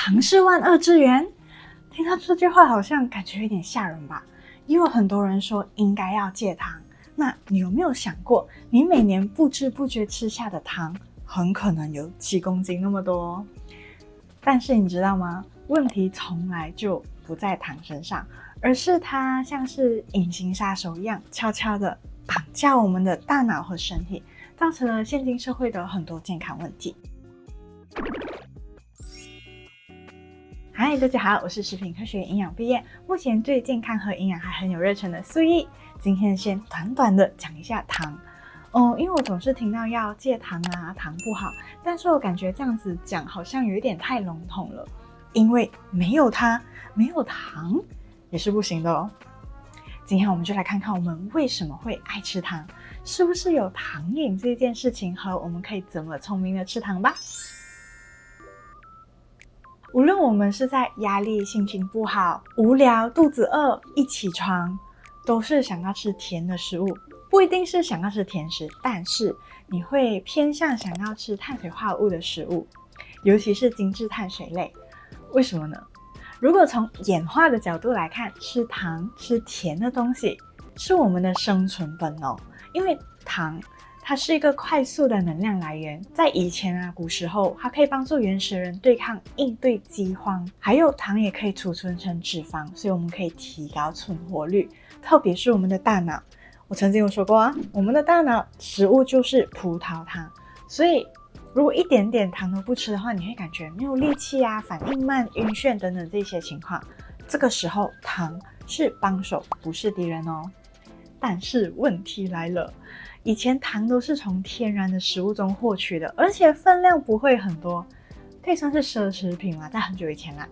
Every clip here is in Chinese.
糖是万恶之源，听到这句话好像感觉有点吓人吧？也有很多人说应该要戒糖，那你有没有想过，你每年不知不觉吃下的糖，很可能有几公斤那么多哦？但是你知道吗？问题从来就不在糖身上，而是它像是隐形杀手一样，悄悄的绑架我们的大脑和身体，造成了现今社会的很多健康问题。嗨，大家好，我是食品科学营养毕业，目前对健康和营养还很有热忱的素艺。今天先短短的讲一下糖。因为我总是听到要戒糖啊，糖不好，但是我感觉这样子讲好像有一点太笼统了，因为没有它，没有糖也是不行的哦。今天我们就来看看我们为什么会爱吃糖，是不是有糖瘾这件事情和我们可以怎么聪明的吃糖吧。无论我们是在压力、心情不好、无聊、肚子饿，一起床都是想要吃甜的食物，不一定是想要吃甜食，但是你会偏向想要吃碳水化合物的食物，尤其是精致碳水类。为什么呢？如果从演化的角度来看，吃糖、吃甜的东西是我们的生存本能，因为糖它是一个快速的能量来源，在以前啊，古时候它可以帮助原始人应对饥荒，还有糖也可以储存成脂肪，所以我们可以提高存活率，特别是我们的大脑。我曾经有说过啊，我们的大脑食物就是葡萄糖，所以如果一点点糖都不吃的话，你会感觉没有力气啊，反应慢、晕眩等等这些情况。这个时候糖是帮手，不是敌人哦。但是问题来了，以前糖都是从天然的食物中获取的，而且分量不会很多，可以算是奢侈品嘛，在很久以前啦。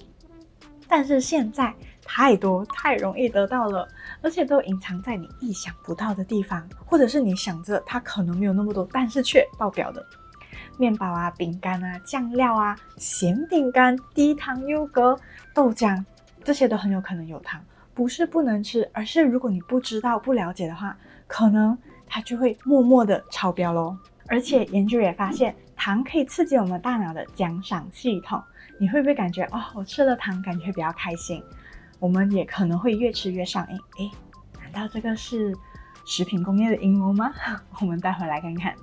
但是现在太多太容易得到了，而且都隐藏在你意想不到的地方，或者是你想着它可能没有那么多，但是却爆表的。面包啊、饼干啊、酱料啊、咸饼干、低糖优格、豆浆，这些都很有可能有糖。不是不能吃，而是如果你不知道、不了解的话，可能它就会默默的超标咯。而且研究也发现，糖可以刺激我们大脑的奖赏系统。你会不会感觉我吃了糖感觉比较开心？我们也可能会越吃越上瘾。难道这个是食品工业的阴谋吗？我们待会来看看。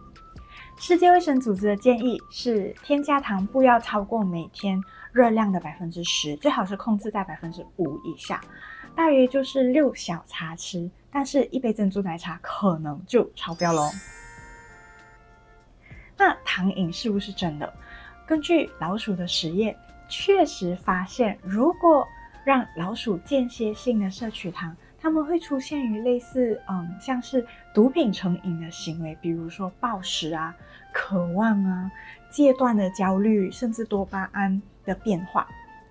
世界卫生组织的建议是，添加糖不要超过每天热量的 10%， 最好是控制在 5% 以下，大约就是6小茶匙，但是一杯珍珠奶茶可能就超标咯。那糖瘾是不是真的？根据老鼠的实验，确实发现，如果让老鼠间歇性的摄取糖，它们会出现于类似像是毒品成瘾的行为，比如说暴食啊、渴望啊、戒断的焦虑，甚至多巴胺的变化。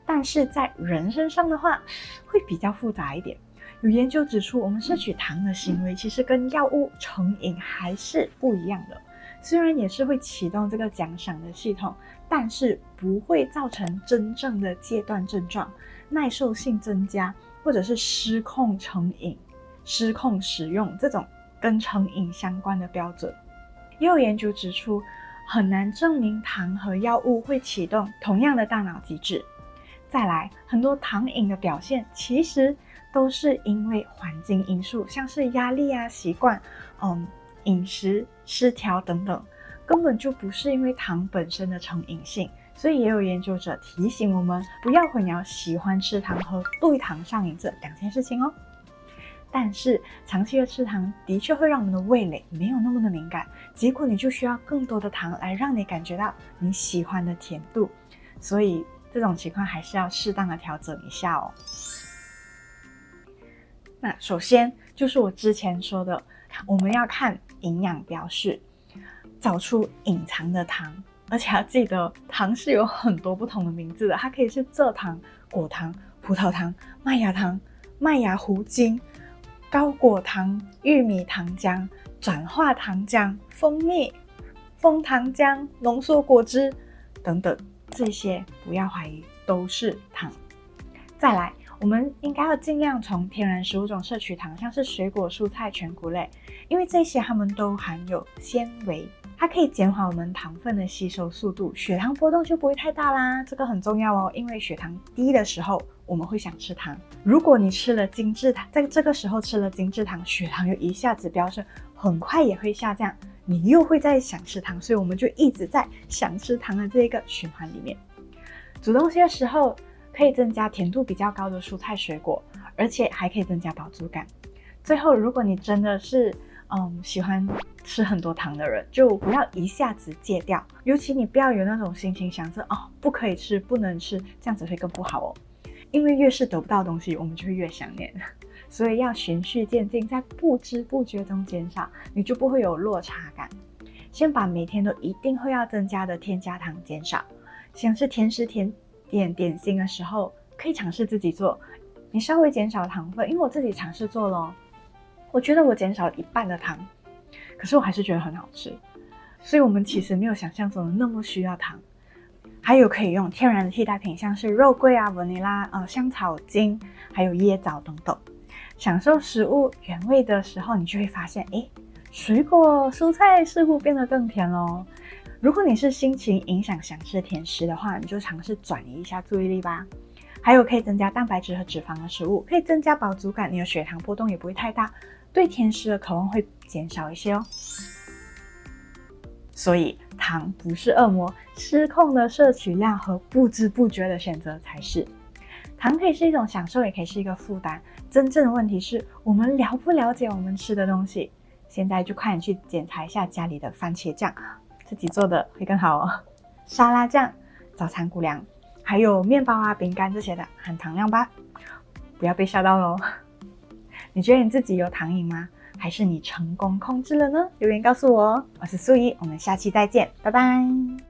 但是在人身上的话，会比较复杂一点。有研究指出，我们摄取糖的行为其实跟药物成瘾还是不一样的。虽然也是会启动这个奖赏的系统，但是不会造成真正的戒断症状、耐受性增加，或者是失控成瘾、失控使用这种跟成瘾相关的标准。也有研究指出，很难证明糖和药物会启动同样的大脑机制。再来，很多糖瘾的表现其实都是因为环境因素，像是压力啊、习惯、饮食失调等等，根本就不是因为糖本身的成瘾性。所以也有研究者提醒我们，不要混淆喜欢吃糖和对糖上瘾这两件事情哦。但是长期的吃糖的确会让我们的味蕾没有那么的敏感，结果你就需要更多的糖来让你感觉到你喜欢的甜度，所以这种情况还是要适当的调整一下哦。那首先就是我之前说的，我们要看营养标示，找出隐藏的糖，而且要记得糖是有很多不同的名字的，它可以是蔗糖、果糖、葡萄糖、麦芽糖、麦芽糊精、高果糖、玉米糖浆、转化糖浆、蜂蜜、枫糖浆、浓缩果汁等等，这些不要怀疑都是糖。再来，我们应该要尽量从天然食物中摄取糖，像是水果、蔬菜、全谷类，因为这些它们都含有纤维，它可以减缓我们糖分的吸收速度，血糖波动就不会太大啦。这个很重要哦，因为血糖低的时候，我们会想吃糖。如果你吃了精制糖，在这个时候吃了精制糖，血糖又一下子飙升，很快也会下降，你又会再想吃糖，所以我们就一直在想吃糖的这个循环里面。煮东西的时候可以增加甜度比较高的蔬菜水果，而且还可以增加饱足感。最后，如果你真的是喜欢吃很多糖的人，就不要一下子戒掉，尤其你不要有那种心情想着不可以吃不能吃，这样子会更不好哦。因为越是得不到东西，我们就会越想念，所以要循序渐进，在不知不觉中减少，你就不会有落差感。先把每天都一定会要增加的添加糖减少，像是甜食甜点心的时候，可以尝试自己做，你稍微减少糖分，因为我自己尝试做了，我觉得我减少了1半的糖，可是我还是觉得很好吃，所以我们其实没有想象中的那么需要糖。还有可以用天然的替代品，像是肉桂啊、维尼拉、香草精，还有椰枣等等。享受食物原味的时候，你就会发现，水果、蔬菜似乎变得更甜咯。如果你是心情影响想吃甜食的话，你就尝试转移一下注意力吧。还有可以增加蛋白质和脂肪的食物，可以增加饱足感，你的血糖波动也不会太大，对甜食的渴望会减少一些哦。所以糖不是恶魔，失控的摄取量和不知不觉的选择才是。糖可以是一种享受，也可以是一个负担，真正的问题是我们了不了解我们吃的东西。现在就快点去检查一下家里的番茄酱，自己做的会更好哦。沙拉酱、早餐谷粮，还有面包啊、饼干这些的含糖量吧，不要被吓到咯。你觉得你自己有糖瘾吗？还是你成功控制了呢？留言告诉我哦。我是素怡，我们下期再见，拜拜。